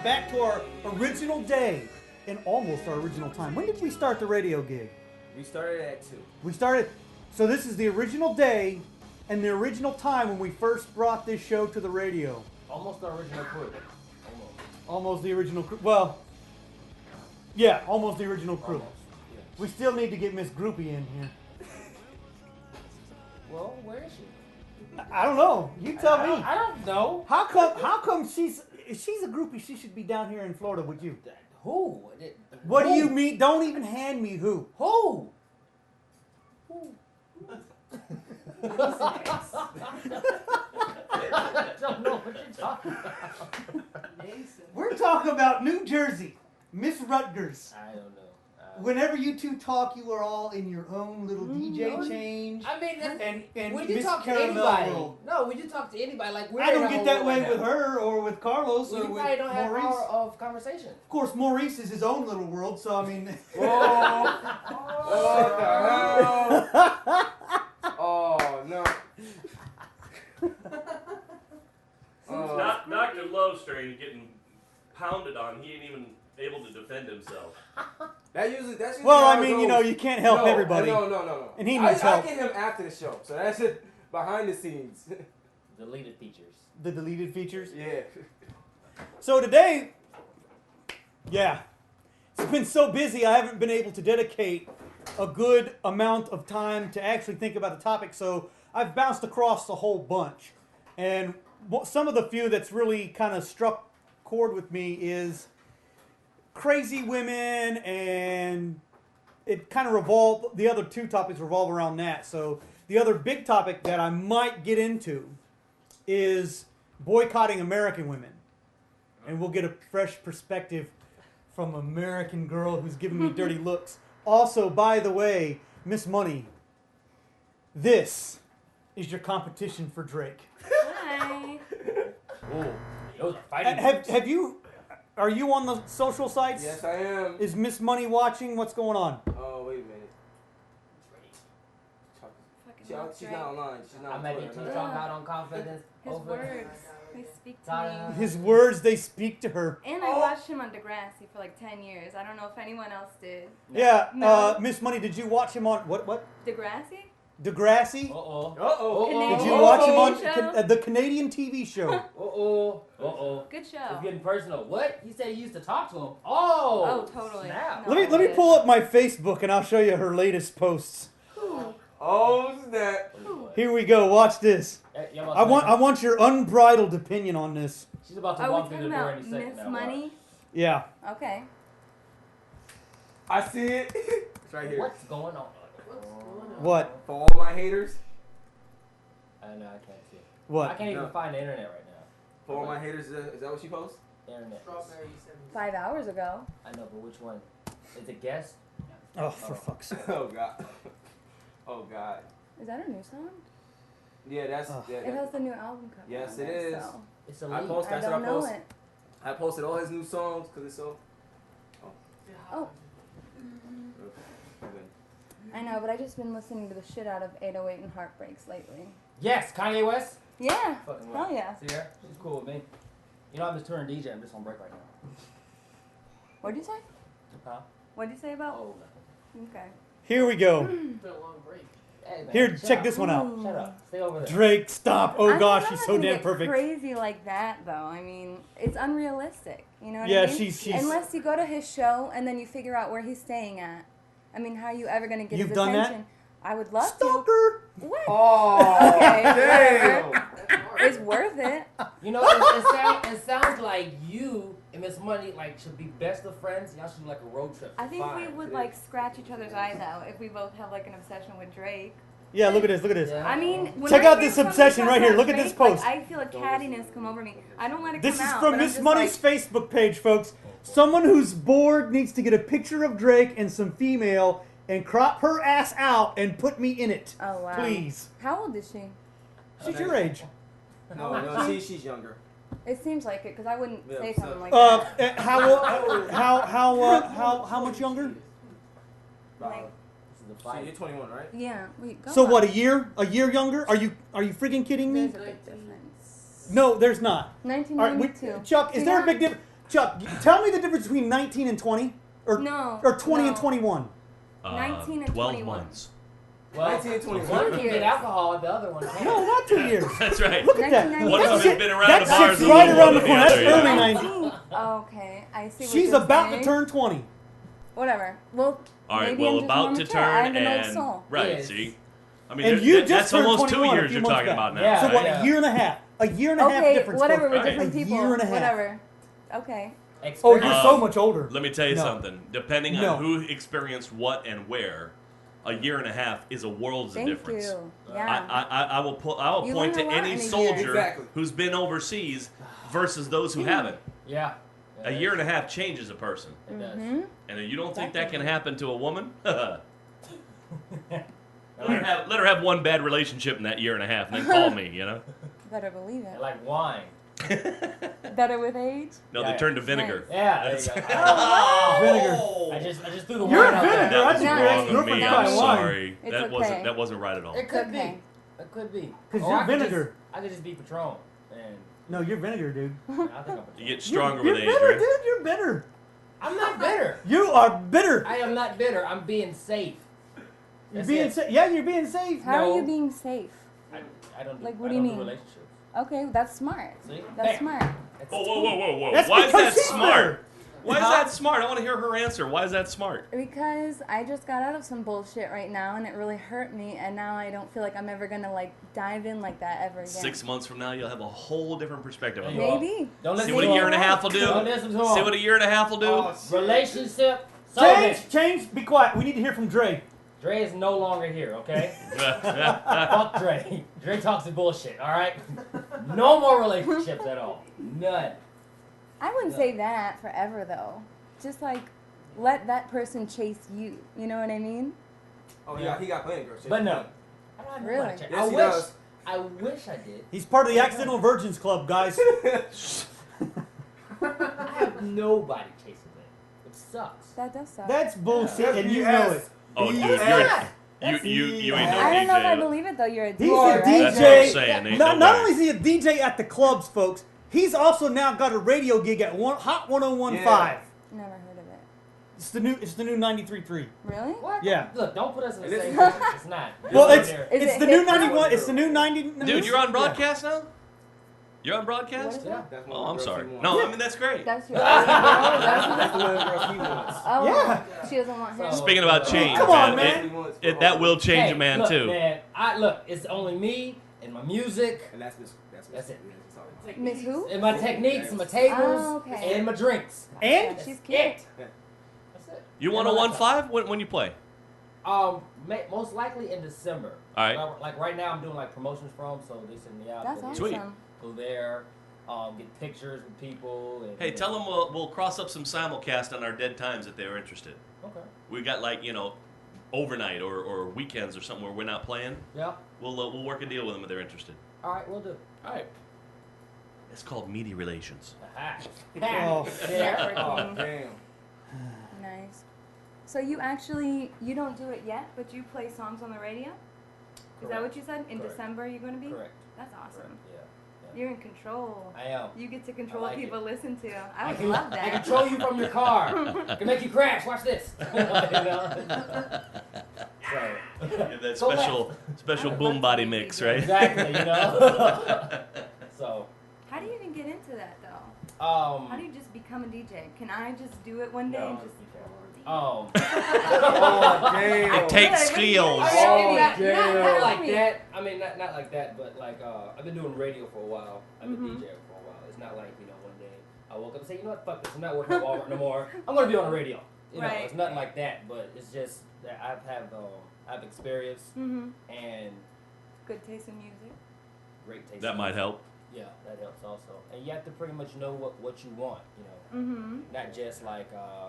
back to our original day and almost our original time. When did we start the radio gig? We started at 2. We started, so this is the original day and the original time when we first brought this show to the radio. Almost the original crew. Almost the original crew. Well, yeah, almost the original crew. Almost, yeah. We still need to get Miss Groupie in here. Well, where is she? I don't know. You tell me. I don't know. How come if she's a groupie, she should be down here in Florida with you? Who? What do you mean? Don't even hand me who. Who? I don't know what you're talking about. We're talking about New Jersey, Miss Rutgers. I don't know. Whenever you two talk, you are all in your own little DJ change. I mean, and would you Miss talk to Caramel anybody? World. No, would you talk to anybody? Like we're I don't in a get that whole way right with now. her or with Carlos Well, or you with probably don't have Maurice. hour of conversation. Of course, Maurice is his own little world, so I mean. Whoa! What the hell? Oh no! Dr. Lowstring getting pounded on. He ain't even able to defend himself. That's usually Well, how I it mean, goes. you know, you can't help everybody. No. And he needs help. I get him after the show, so that's it. Behind the scenes. Deleted features. The deleted features. Yeah. So today, yeah, it's been so busy I haven't been able to dedicate a good amount of time to actually think about the topic. So I've bounced across a whole bunch, and some of the few that's really kind of struck chord with me is crazy women, and it kind of the other two topics revolve around that. So the other big topic that I might get into is boycotting American women. And we'll get a fresh perspective from an American girl who's giving me dirty looks. Also, by the way, Miss Money, this is your competition for Drake. Hi. Ooh, those are fighting. Are you on the social sites? Yes, I am. Is Miss Money watching? What's going on? Oh, wait a minute. She's not online. She's not I on might be Twitter. too strong out on confidence. His over. words, they speak to me. His words, they speak to her. And I watched him on Degrassi for like 10 years. I don't know if anyone else did. Yeah, No. Miss Money, did you watch him on, what? Degrassi? Degrassi? Uh-oh. Uh-oh. Did you watch him on show? the Canadian TV show? Uh-oh. Good show. It's getting personal. What? He said he used to talk to him. Oh, totally. Snap. No. Let me pull up my Facebook and I'll show you her latest posts. Oh, snap. Here we go. Watch this. I want your unbridled opinion on this. She's about to Are walk we through talking the door about any second Miss now. Money? Yeah. Okay. I see it. It's right here. What's going on? What? For all my haters. I know, I can't see it. What? I can't even No. find the internet right now. For all my haters, is that what she posts? Internet. 5 hours ago. I know, but which one? Is it guest? Oh, for fuck's sake. Oh, God. Oh, God. Is that a new song? Yeah, that's... Oh. Yeah, It has the new album cover. Yes, on it there, is. so It's a I leak. post- I That's what I don't know post. it. I posted all his new songs because it's so... Oh, Okay. I know, but I just been listening to the shit out of 808 and Heartbreaks lately. Yes, Kanye West. Yeah. Fucking Hell right. yeah. See her? She's cool with me. You know, I'm just touring DJ. I'm just on break right now. What'd you say? Huh? What'd you say about? Oh, Okay. Here we go. hey, man, Here, shut check up. this one out. Shut up. Stay over there. Drake, stop. Oh I mean, gosh, I'm she's not so gonna damn get perfect. Crazy like that, though. I mean, it's unrealistic. You know what Yeah, I mean? she's- Unless you go to his show and then you figure out where he's staying at. I mean, how are you ever gonna get You've his done that? attention? I would love Stalker. to. What? Oh, Okay, damn. whatever. It's worth it. You know, it sounds like you and Miss Money like should be best of friends. Y'all should do like a road trip. I think we Fine. would like scratch each other's eyes out if we both have like an obsession with Drake. Yeah, look at this. Look at this. Yeah. I mean, when Check I out hear this somebody obsession talk right here. about Look at this Drake, post. Like, I feel a cattiness come over me. I don't let it This come is out. from but I'm Miss just Money's like, Facebook page, folks. Someone who's bored needs to get a picture of Drake and some female and crop her ass out and put me in it. Oh wow. Please. How old is she? She's your age. No, she's younger. It seems like it because I wouldn't Yeah, say so- something like How that. how much younger? Like, This is the So fight. you're 21, right? yeah. Wait, go So on. what? A year younger? Are you freaking kidding me? There's a big difference. No, there's not. All right, 1992. Chuck, is So there a you're- big difference? Chuck, tell me the difference between 19 and 20, or No, or 20 and no. 21. 19 and 12 21. months. Well, 19 and 21. one can years. get alcohol, the other one can't. No, not 2 years. That's right. Look at that. 1991. One of That them shit- has been around that the bars shit's a right little around more the than corner. That's other, early yeah. 90s. Okay, I see. What She's you're about to saying. turn 20. Whatever. Well, All right, maybe well, I'm just about more to mature. I turn have an old and soul. right. Yes. See, I mean, And there- you that- just that's turned almost 2 21 a years few you're months talking back. about now. Yeah. So right? what? Yeah. A year and a half. A year and a half Okay, difference. whatever. folks. We're Right. different A people. year and a half. Whatever. Okay. Oh, Experience. you're so much older. Let me tell you No. something. Depending No. on who experienced what and where, a year and a half is a world's Thank difference. you. I, Yeah. I will You point to learn a lot any in a year. soldier Exactly. who's been overseas versus those who haven't. Yeah. A year and a half changes a person. It does. Mhm. And if you don't think that can Definitely. happen to a woman, let her have one bad relationship in that year and a half, and then call me. You know? Better believe I it. like wine. Better with age. No, Yeah, they turn to vinegar. Yeah, there you That's- go. Vinegar. I just threw the You're wine a out there. vinegar. I That just was Nice. your wrong of ex-girlfriend me. Nice. I'm buy wine. sorry. It's That okay. wasn't right at all. It could Okay. be. It could be. 'Cause Or you're I could vinegar. Just, I could just be Patron. And No, you're vinegar, dude. I think I'm Patron. You get stronger you're with age, bitter, right? dude. You're bitter. I'm not bitter. You are bitter. I am not bitter. I'm being safe. You're That's being it. yeah, you're being safe. How No. are you being safe? I don't do, Like, what I do you don't mean? relationships. Okay, that's smart. See? That's Bam. smart. That's Whoa. That's Why is because that she's smart? bitter. Why is Huh? that smart? I want to hear her answer. Why is that smart? Because I just got out of some bullshit right now and it really hurt me, and now I don't feel like I'm ever gonna like dive in like that ever again. 6 months from now, you'll have a whole different perspective on There it. you go. Maybe. Don't listen See what to a him. year and a half will do? Don't listen to him. See what a year and a half will do? Oh, Relationship. Change. Be quiet. We need to hear from Dre. Dre is no longer here, okay? Fuck Dre. Dre talks the bullshit, alright? No more relationships at all. None. I wouldn't say that forever though. Just like let that person chase you. You know what I mean? Oh, he got plenty of girls. But no. I don't have Really? nobody to chase. Yes, he wish. does. I wish I did. He's part of the Accidental Virgins Club, guys. I have nobody chasing me. It sucks. That does suck. That's bullshit, That's and you BS. know it. Oh, dude, BS. you ain't no I don't know if I DJ. believe it though. You're a He's DJ, a right? DJ. That's what I'm saying. Ain't Not no way. only is he a DJ at the clubs, folks, he's also now got a radio gig at Hot 101.5. Yeah. Never heard of it. It's the new 93.3. Really? What? Yeah. Look, don't put us in the And same this- position. It's not. Well, You're it's there. Is it's it the new hip-hop? 91. It's the new 90. Dude, you're on yeah. broadcast now? You're on broadcast? What is Yeah. That's one Oh, of I'm the girls sorry. he wants. No, I mean, that's great. That's your only girl? That's the one of the girls he wants. Oh, Yeah. she doesn't want him. So- Speaking about change, Come on, man, man. that will change Hey, a man, look, too. Man, it's only me and my music And that's it. That's all. Miss who? and my techniques and my tables Oh, okay. and my drinks. And She's That's cute. it. That's it. You And want a my 1-5 when you play? Most likely in December. All right. Like right now, I'm doing like promotions from, so they send me out. That's to awesome. Sweet. Go there, get pictures with people. And, Hey, tell them we'll cross up some simulcast on our dead times if they're interested. Okay. We got overnight or weekends or something where we're not playing. Yeah. We'll work a deal with them if they're interested. All right, we'll do. All right. It's called media relations. Aha. Oh. There. Networking. Damn. Nice. So you don't do it yet, but you play songs on the radio? Is that what you said? In Correct. December you're going to be? Correct. That's awesome. Correct. Yeah. You're in control. I am. You get to control I what like people listen to. I would can, love I that. control you from your car. I can make you crash. Watch this. You know? So. Yeah, that Go special boom body mix, right? Exactly. You know. So. How do you even get into that though? How do you just become a DJ? Can I just do it one day and No, just? you can't. Oh, damn. It takes skills. I mean, not damn. like that. I mean, not like that, but like I've been doing radio for a while. I've been DJing for a while. It's not like one day I woke up and say, you know what, fuck this, I'm not working at Walmart no more. I'm gonna be on the radio. You know, Right. it's nothing like that, but it's just that I've experience Mm-hmm. and Good taste in music. great taste. That might help. Yeah, that helps also. And you have to pretty much know what you want. Mm-hmm. Not just like I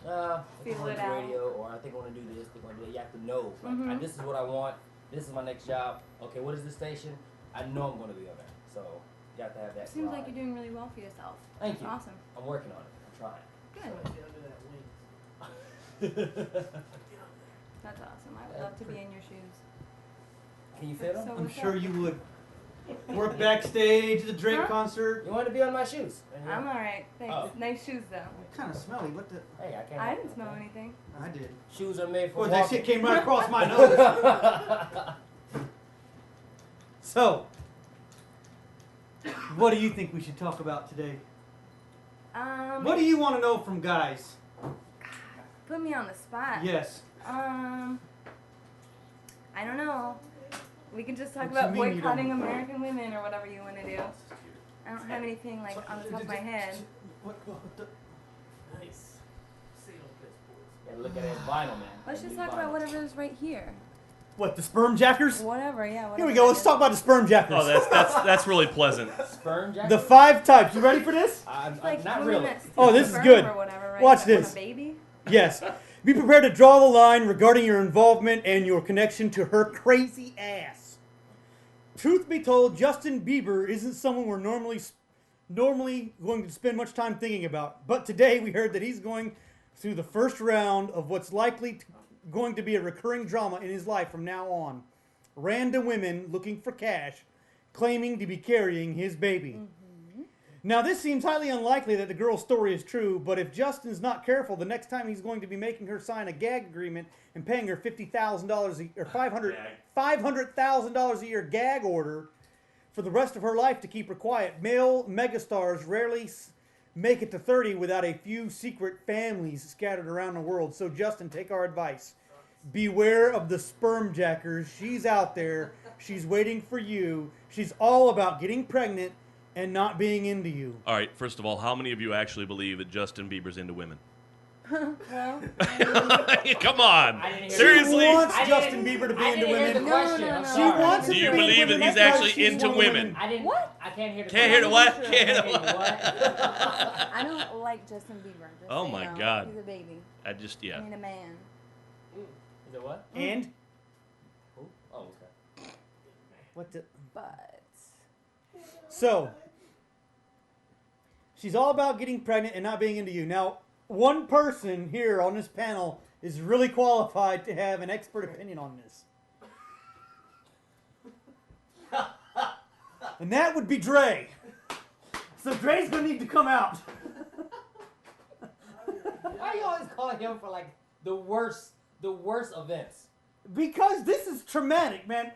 think I Feel want it to do out. radio, or I think I want to do this, I think I want to do that. You have to know, like, Mhm. this is what I want, this is my next job. Okay, what is this station? I know I'm going to be on there. So, you have to have that Seems drive. like you're doing really well for yourself. Thank you. Awesome. I'm working on it. I'm trying. Good. That's awesome. I would love to be in your shoes. Can you fit them? So I'm what's sure up? you would. We're backstage at the Drake concert. You want to be on my shoes? I'm alright, thanks. Oh. Nice shoes though. Kind of smelly. What the? Hey, I can't. I help didn't it, smell okay? anything. I did. Shoes are made for Boy, that walking. shit came right across my nose. So, what do you think we should talk about today? What do you want to know from guys? Put me on the spot. Yes. I don't know. We can just talk What about you mean you boycotting don't? American women or whatever you want to do. I don't have anything like on the top of my head. What the? Nice. Yeah, look at that vinyl, man. Let's just New talk about vinyl. whatever is right here. What, the sperm jackers? Whatever, yeah. Whatever Here we go. Let's talk about the sperm jackers. Oh, that's really pleasant. Sperm jacket. The 5 types. You ready for this? It's like not women really. that steal Oh, this is sperm good. Or whatever, right? Watch That want this. a baby. Yes. Be prepared to draw the line regarding your involvement and your connection to her crazy ass. Truth be told, Justin Bieber isn't someone we're normally going to spend much time thinking about. But today we heard that he's going through the first round of what's likely going to be a recurring drama in his life from now on. Random women looking for cash, claiming to be carrying his baby. Now, this seems highly unlikely that the girl's story is true, but if Justin's not careful, the next time he's going to be making her sign a gag agreement and paying her $50,000 or $500,000 a year gag order for the rest of her life to keep her quiet. Male megastars rarely make it to 30 without a few secret families scattered around the world. So, Justin, take our advice. Beware of the sperm jackers. She's out there. She's waiting for you. She's all about getting pregnant and not being into you. All right, first of all, how many of you actually believe that Justin Bieber's into women? Well, Come on. I didn't hear Seriously? She wants I Justin didn't- Bieber to be I into didn't hear the women. question. No, no, I'm no. She sorry. wants Do him you to be into believe women. that he's That's why actually she's into one of the women? I didn't. What? I can't hear the Can't hear the question. what? Can't hear the what? What? I don't like Justin Bieber. Just Oh so you my know. God. He's a baby. I just, I yeah. mean, a man. Is it what? And Who? Oh, okay. what the? But So, she's all about getting pregnant and not being into you. Now, one person here on this panel is really qualified to have an expert opinion on this. And that would be Dre. So Dre's gonna need to come out. Why are you always calling him for like the worst events? Because this is traumatic, man.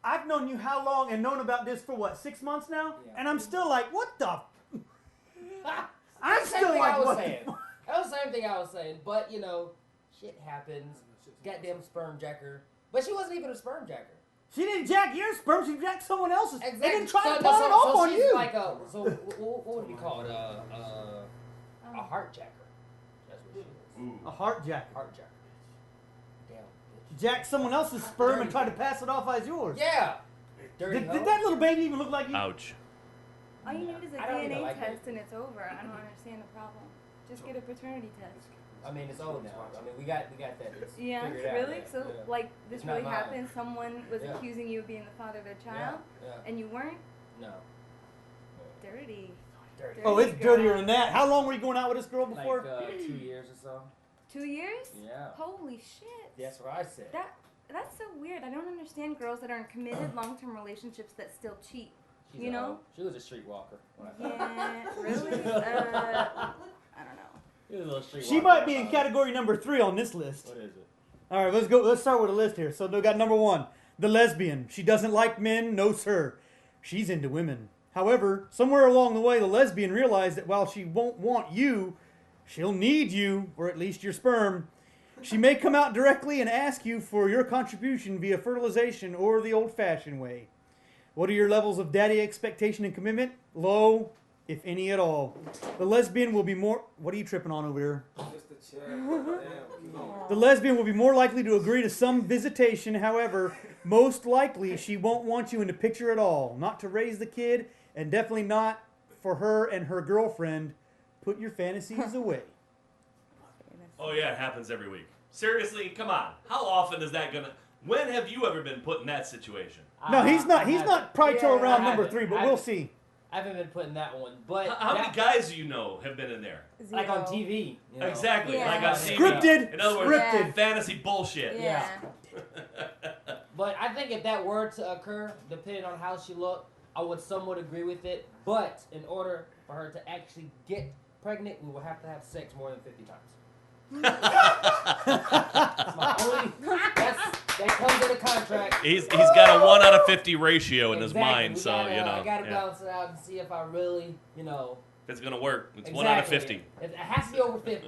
I've known you how long and known about this for what, 6 months now? Yeah. And I'm still like, what the? I'm Same still thing like, I was what? saying. That was the same thing I was saying. But you know, shit happens. Goddamn sperm jacker. But she wasn't even a sperm jacker. She didn't jack your sperm, she jacked someone else's. Exactly. And then try to So- pawn it off on she's you. Like what would it be called? A heart jacker. That's what she is. A heart jacker. Heart jacker. Damn. Bitch. Jack someone else's sperm and try to pass it off as yours. Yeah. Dirty Did hoe. that little baby even look like you? Ouch. all you need is a I don't even DNA like test it. and it's over. I don't understand the problem. Just get a paternity test. I mean, it's old now. I mean, we got that. It's Yeah, figured out, really? yeah, So, yeah. like, this It's not really mine. happened? Someone was Yeah. accusing you of being the father of their Yeah, child, yeah. and you weren't? No. Dirty. Dirty. Oh, it's girl. dirtier than that. How long were you going out with this girl before? Like 2 years or so. 2 years? Yeah. Holy shit. That's what I said. That's so weird. I don't understand girls that are in committed long-term relationships that still cheat. She's you a know? hoe. She was a streetwalker. Yeah, really? I don't know. She was a little streetwalker. She might be in category number 3 on this list. What is it? All right, let's go. Let's start with a list here. So we got number 1, the lesbian. She doesn't like men, no sir. She's into women. However, somewhere along the way, the lesbian realized that while she won't want you, she'll need you, or at least your sperm. She may come out directly and ask you for your contribution via fertilization or the old-fashioned way. What are your levels of daddy expectation and commitment? Low, if any at all. The lesbian will be more... What are you tripping on over there? Just a chair. Damn, keep on. The lesbian will be more likely to agree to some visitation. However, most likely she won't want you in the picture at all. Not to raise the kid, and definitely not for her and her girlfriend. Put your fantasies away. Oh yeah, it happens every week. Seriously, come on. How often is that gonna? When have you ever been put in that situation? No, he's not. I He's haven't. not probably till Yeah, around I number haven't. 3, but I we'll haven't. see. I haven't been put in that one, but How many that- guys do you know have been in there? like on Zero. TV. You know? Exactly, Yeah. like on TV. Scripted. In other words, Yeah. fantasy bullshit. Yeah. But I think if that were to occur, depending on how she looked, I would somewhat agree with it. But in order for her to actually get pregnant, we would have to have sex more than 50 times. That's my only. That comes in the contract. He's got a 1 out of 50 ratio in his Exactly. mind, We so gotta, you know. I gotta yeah. balance it out and see if I really, you know. If it's gonna work. It's Exactly. 1 out of 50. It has to be over 50.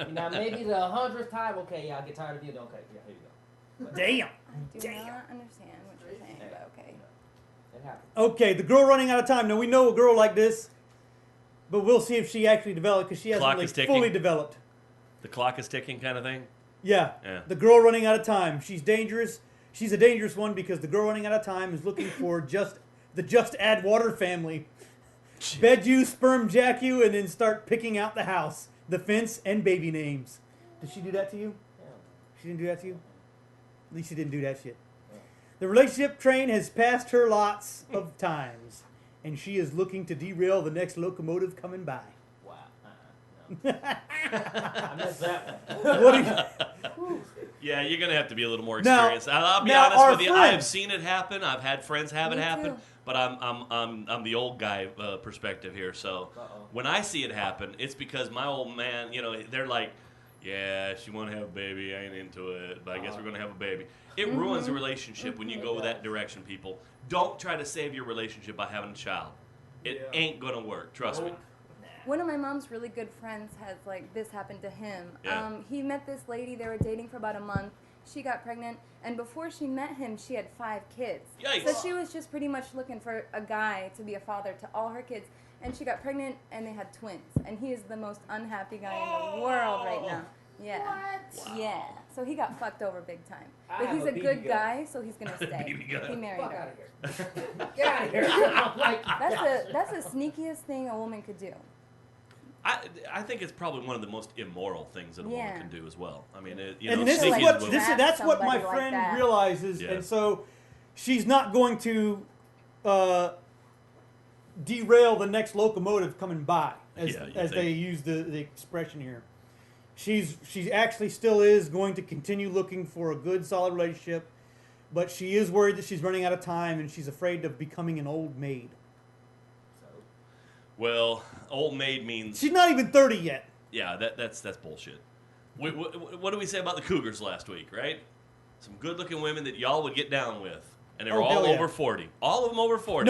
You know, maybe the 100th time. Okay, yeah, I get tired of you. Okay, yeah, here you go. But Damn. I do not understand what you're saying, but okay. it happens. Okay, the girl running out of time. Now we know a girl like this, but we'll see if she actually developed because she hasn't Clock like is ticking. fully developed. The clock is ticking, kind of thing. Yeah. Yeah. The girl running out of time. She's dangerous. She's a dangerous one because the girl running out of time is looking for the just add water family. Bed you, sperm jack you, and then start picking out the house, the fence, and baby names. Did she do that to you? Yeah. She didn't do that to you? At least she didn't do that shit. The relationship train has passed her lots of times, and she is looking to derail the next locomotive coming by. Wow. No. I missed that one. What do you, Yeah, you're gonna have to be a little more Now- experienced. I'll be now honest our with you. friend- I've seen it happen. I've had friends have it Me happen. too. But I'm the old guy perspective here. So Uh-oh. when I see it happen, it's because my old man, you know, they're like, yeah, she want to have a baby. I ain't into it, but I guess we're gonna have a baby. It ruins the relationship when you go that direction. People, don't try to save your relationship by having a child. It ain't gonna work. Trust me. One of my mom's really good friends has like this happened to him. Yeah. He met this lady. They were dating for about a month. She got pregnant, and before she met him, she had 5 kids. Yikes. So she was just pretty much looking for a guy to be a father to all her kids. And she got pregnant, and they had twins. And he is the most unhappy guy in the world right now. Yeah. Wow. Yeah. So he got fucked over big time. I But have he's a a BB good gun. guy, so he's gonna stay. BB gun. He married Fuck her. out of here. Get out of here. I'm like, That's the sneakiest thing a woman could do. I think it's probably one of the most immoral things that a woman Yeah. can do as well. I mean, and know, this is sneaky what as well. that's what my Somebody like friend that. realizes, Yeah. and so she's not going to derail the next locomotive coming by, as Yeah, you as think. they use the expression here. She actually still is going to continue looking for a good, solid relationship, but she is worried that she's running out of time, and she's afraid of becoming an old maid. Well, old maid means She's not even 30 yet. yeah. That's bullshit. What did we say about the Cougars last week? Right? Some good-looking women that y'all would get down with, and they were Oh, all hell yeah. over 40. All of them over 40.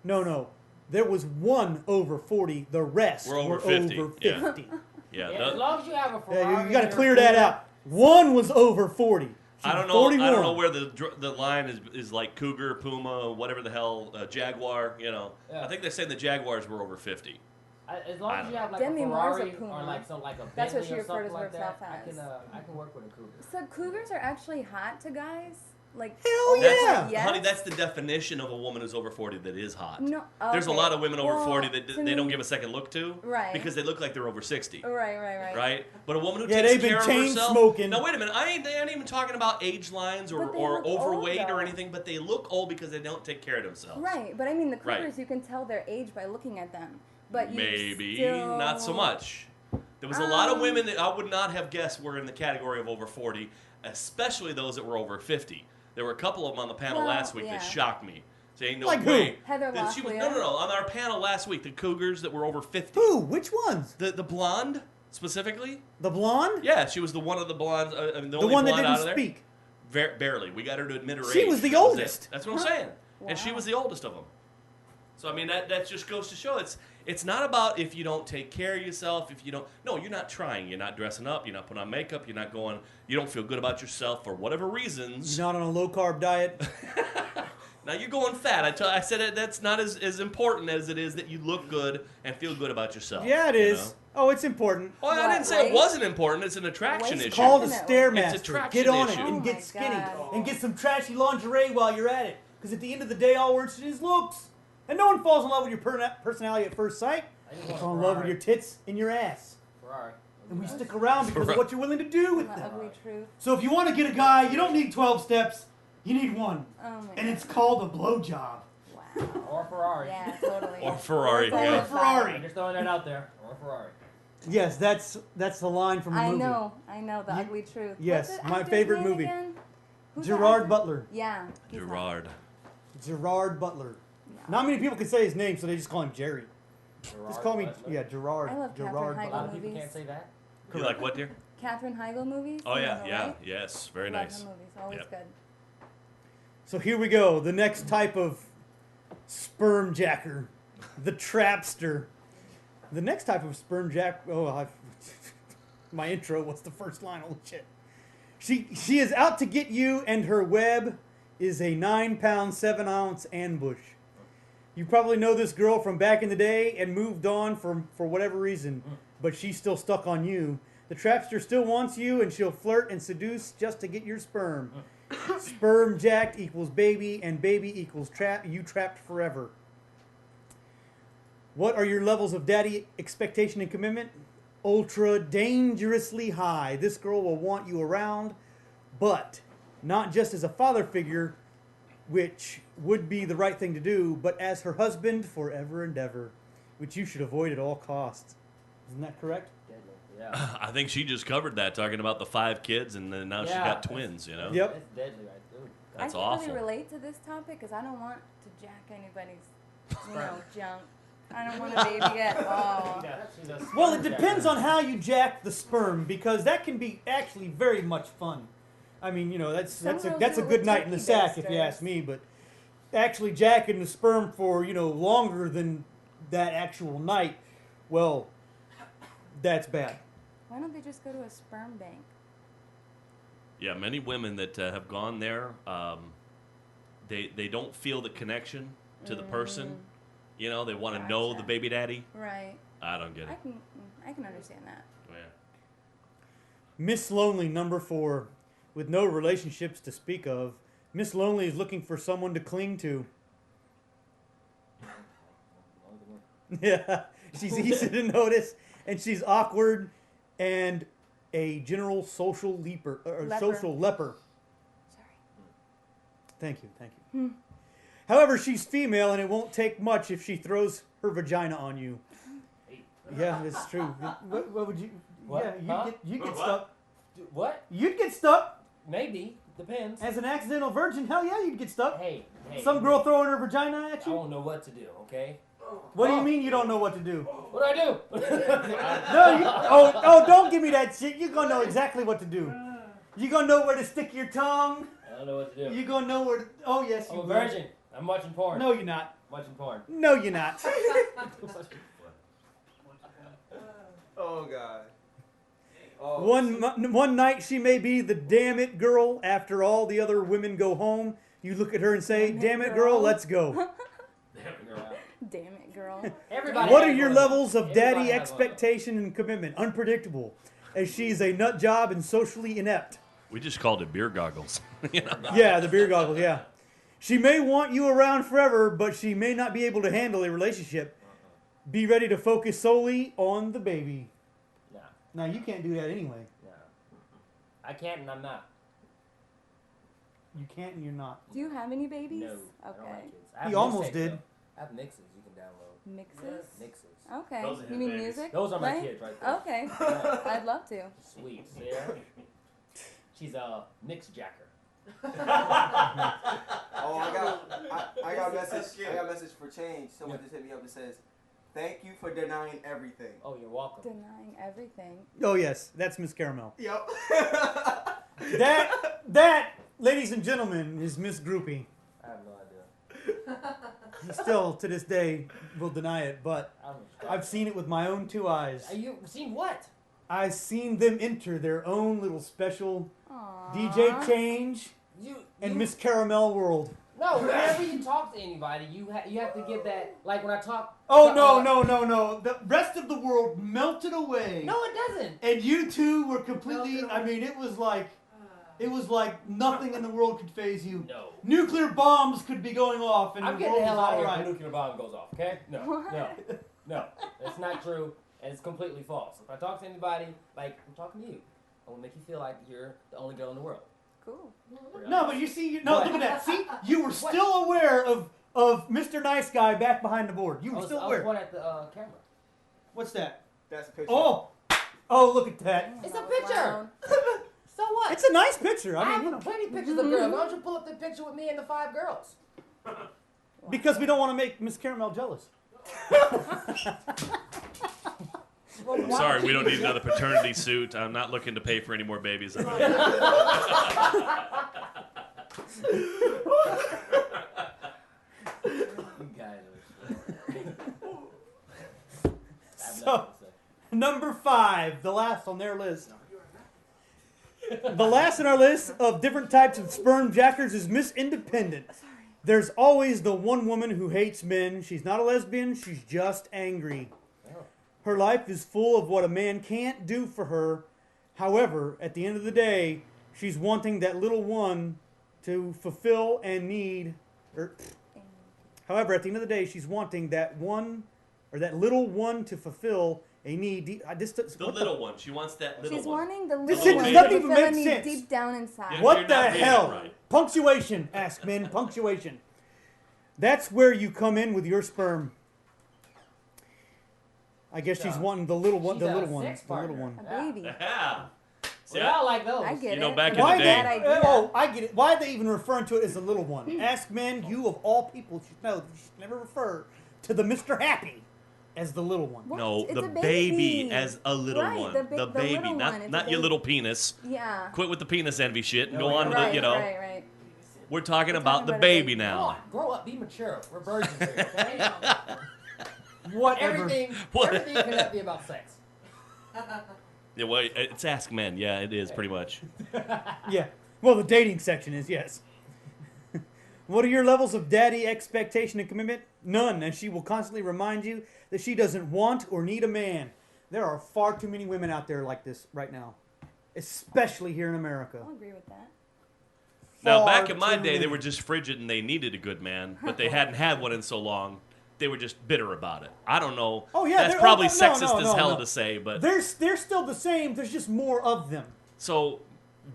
No. There was one over 40. The rest Were over were 50. over Yeah. 50. Yeah. yeah, as long as you have a Ferrari. Yeah, you got to and clear you're that cool. out. One was over 40. I don't know. 41. I don't know where the line is like Cougar, Puma, whatever the hell, Jaguar. You know, Yeah. I think they're saying the Jaguars were over 50. As long I as don't you have like Demi a Moore's a Ferrari Puma. or like some like a That's what Bentley she or refers something like herself that, as. I can work with a Cougar. So cougars are actually hot to guys? Like, Hell or yeah. like, yes? Honey, that's the definition of a woman who's over 40 that is hot. No, There's a okay. lot of women over Well, 40 that to they don't me- give a second look to. Right. Because they look like they're over 60. Right. Right? But a woman who Yeah, takes they've been care of chain herself. smoking. Now, wait a minute. They aren't even talking about age lines or But they look old, overweight or though. anything, but they look old because they don't take care of themselves. Right, but I mean, the Right. cougars, you can tell their age by looking at them. But you Maybe still... not so much. There was a lot of women that I would not have guessed were in the category of over 40, especially those that were over 50. There were a couple of them on the panel Well, last week yeah. that shocked me. Saying no Like who? way. Heather that she was, Locklear. no. On our panel last week, the Cougars that were over 50. Who? Which ones? The blonde specifically. The blonde? Yeah, she was the one of the blondes. I mean, the The only one that blonde out didn't of there. speak. Barely. We got her to admit her She age. was the That it. oldest. That's what I'm saying. Wow. And she was the oldest of them. So I mean that just goes to show it's not about if you don't take care of yourself, if you don't. No, you're not trying. You're not dressing up. You're not putting on makeup. You're not going. You don't feel good about yourself for whatever reasons. You're not on a low carb diet. Now you're going fat. I said that's not as important as it is that you look good and feel good about yourself. Yeah, it you is. know? Oh, it's important. Well, I What, didn't say it weight? wasn't important. It's an attraction Waist issue. Call the Definitely. Stairmaster. It's a traction Get on issue. it and Oh get my skinny. God. And get some trashy lingerie while you're at it. Because at the end of the day, all we're interested in is looks. And no one falls in love with your personality at first sight. I just They want fall in a love with Ferrari. your tits and your ass. Ferrari. And we stick around because of what you're willing to do with The them. ugly truth. So if you want to get a guy, you don't need 12 steps. You need one. Oh my And God. it's called a blowjob. Wow. Or Ferrari. Yeah, totally. Or Ferrari, Or yeah. Ferrari. I'm just throwing that out there. Or Ferrari. Yes, that's the line from the I movie. know, the You- ugly truth. yes, What's the my actor's favorite name movie. again? Who's the Gerard actor? Butler. Yeah. he's hot. Gerard. Gerard Butler. Yeah. Not many people can say his name, so they just call him Jerry. Just call me, Butler. yeah, Gerard. I love Katherine Gerard A Heigl. lot Butler. of people Movies. can't say that. You like what, dear? Katherine Heigl movies. Oh you yeah, know, yeah, right? yes, very Love nice. her movies. Always Yep. good. So here we go. The next type of sperm jacker, the trapster. The next type of sperm jack. My intro was the first line. Holy shit. She is out to get you, and her web is a 9-pound, 7-ounce ambush. You probably know this girl from back in the day and moved on for whatever reason, but she's still stuck on you. The trapster still wants you, and she'll flirt and seduce just to get your sperm. Sperm jacked equals baby, and baby equals you trapped forever. What are your levels of daddy expectation and commitment? Ultra dangerously high. This girl will want you around, but not just as a father figure, which would be the right thing to do, but as her husband forever and ever, which you should avoid at all costs. Isn't that correct? Deadly. Yeah. I think she just covered that, talking about the 5 kids, and then now she's Yeah. got twins. You know. Yep. That's deadly, right? Ooh. That's I can't awful. really relate to this topic because I don't want to jack anybody's, junk. I don't want a baby at all. Well, it depends on how you jack the sperm, because that can be actually very much fun. I mean, that's Some a girls that's a do it good with night in the turkey sack, if you basters. ask me. But actually jacking the sperm for longer than that actual night, well, that's bad. Why don't they just go to a sperm bank? Yeah, many women that have gone there, they don't feel the connection to the person. They want to know the Gotcha. baby daddy. Right. I don't get I it. can understand that. Yeah. Miss Lonely, number 4, with no relationships to speak of. Miss Lonely is looking for someone to cling to. Yeah, she's easy to notice, and she's awkward, and a general social leper. Social leper. Sorry. Thank you. However, she's female, and it won't take much if she throws her vagina on you. Yeah, it's true. What would you? What? Yeah, Huh? you'd get What? stuck. What? You'd get stuck Maybe. Depends. as an accidental virgin. Hell yeah, you'd get stuck. Hey. Some girl throwing her vagina at I you. don't know what to do, okay? What do you mean you don't know what to do? What do I do? No, don't give me that shit. You're gonna know exactly what to do. You're gonna know where to stick your tongue. I don't know what to do. You're gonna know where. Oh yes, I'm you a will. virgin. I'm watching porn. No, you're not. Watching porn. No, you're not. Oh God. Oh, One night she may be the damn it girl. After all the other women go home, you look at her and say, "Damn it, girl, let's go." Damn it, girl. Everybody What has are your one. levels of Everybody daddy has one. expectation and commitment? Unpredictable, as she's a nut job and socially inept. We just called it beer goggles. Yeah, the beer goggles, yeah. She may want you around forever, but she may not be able to handle a relationship. Be ready to focus solely on the baby. Nah, Now, you can't do that anyway. nah. I can't and I'm not. You can't and you're not. Do you have any babies? No. I don't Okay. like kids. I have He almost mixtapes, did. though. I have mixes you can download. Mixes? Mixes. Okay. Those are You his mean babies. music? Those are my Right? kids right there. Okay. I'd love to. Sweet. Sarah. She's a mix jacker. Oh, I got a message. I got a message for change. Someone just hit me up and says, "Thank you for denying everything." Oh, you're welcome. Denying everything. Oh, yes, that's Miss Caramel. Yep. That, ladies and gentlemen, is Miss Groupie. I have no idea. He still, to this day, will deny it, but I don't know. I've seen it with my own 2 eyes. Are you seen what? I've seen them enter their own little special Aww. DJ change and Miss Caramel world. No, whenever you talk to anybody, you have to give that. Like when I talk. Oh, to, no. The rest of the world melted away. No, it doesn't. And you two were completely, I mean, it was like nothing in the world could phase you. No. Nuclear bombs could be going off and I'm the getting world the hell was out of all here right. when a nuclear bomb goes off, okay? No, What? no, it's not true, and it's completely false. If I talk to anybody, like I'm talking to you, I will make you feel like you're the only girl in the world. Cool. No, but you see, no, What? look at that. See, you were still aware of Mr. Nice Guy back behind the board. You were still I was aware. pointing at the camera. What's that? That's a picture. Oh, look at that. It's a That was picture. loud. So what? That's a nice picture. I I mean, have you know, plenty of pictures of girls. Why don't you pull up the picture with me and the 5 girls? because we don't want to make Miss Caramel jealous. I'm sorry, we don't need another paternity suit. I'm not looking to pay for any more babies. You guys are So, number 5, the last on their list. The last on our list of different types of sperm jackers is Miss Independent. There's always the one woman who hates men. She's not a lesbian, she's just angry. Her life is full of what a man can't do for her. However, at the end of the day, she's wanting that little one to fulfill and need. However, at the end of the day, she's wanting that one, or that little one to fulfill a need. The little one. She wants that little She's one. wanting the This little shit one doesn't to even fulfill make a need sense. deep down inside. Yeah. What You're the not reading hell? it right. Punctuation, ask men. Punctuation. That's where you come in with your sperm. I guess she's wanting the little one. she's The a little one. sex The little partner. one. A baby. Yeah. See, Well, I like those. I get You know, it. back in Why the Bad day- idea. Oh, I get it. Why are they even referring to it as a little one? Ask men. You of all people should know. You should never refer to the Mr. Happy as the little one. What? No, It's the a baby as a little Right, one. the The big- the baby, little not one, it's a not your baby. little penis. Yeah. Quit with the penis envy shit and No, go on with Right, it, you know. right. We're talking We're about talking the about a baby baby. Come now. on, grow up, be mature. We're virgins here, okay? Whatever. What? Everything cannot be about sex. Yeah, well, it's Ask Men. Yeah, it is pretty much. Yeah. Well, the dating section is yes. What are your levels of daddy expectation and commitment? None, and she will constantly remind you that she doesn't want or need a man. There are far too many women out there like this right now, especially here in America. I'll agree with that. Now, Far back in my too day, they many. were just frigid and they needed a good man, but they hadn't had one in so long. They were just bitter about it. I don't know. Oh, yeah, That's they're- probably no, sexist as hell no. to say, but They're still the same. There's just more of them. so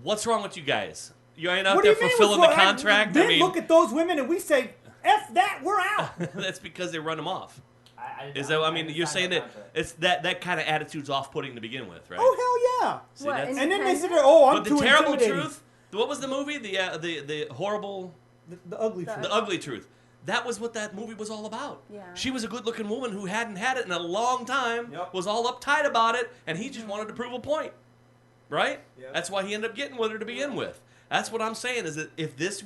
what's wrong with you guys? You ain't out What do there you mean fulfilling what's the wrong? contract. Then I mean, look at those women and we say, "F that, we're out." that's because they run them off. I Is that? I mean, didn't you're sign saying no that contract. it's that kind of attitude's off-putting to begin with, right? Oh hell yeah! See, What, that's- And then they sit Independent? there, "Oh, I'm but too the terrible intimidating." truth. What was the movie? The horrible, The ugly The- truth. the ugly truth. That was what that movie was all about. Yeah. She was a good-looking woman who hadn't had it in a long time, Yep. was all uptight about it, and he just wanted to prove a point. Right? Yep. That's why he ended up getting with her to begin with. That's what I'm saying is that if this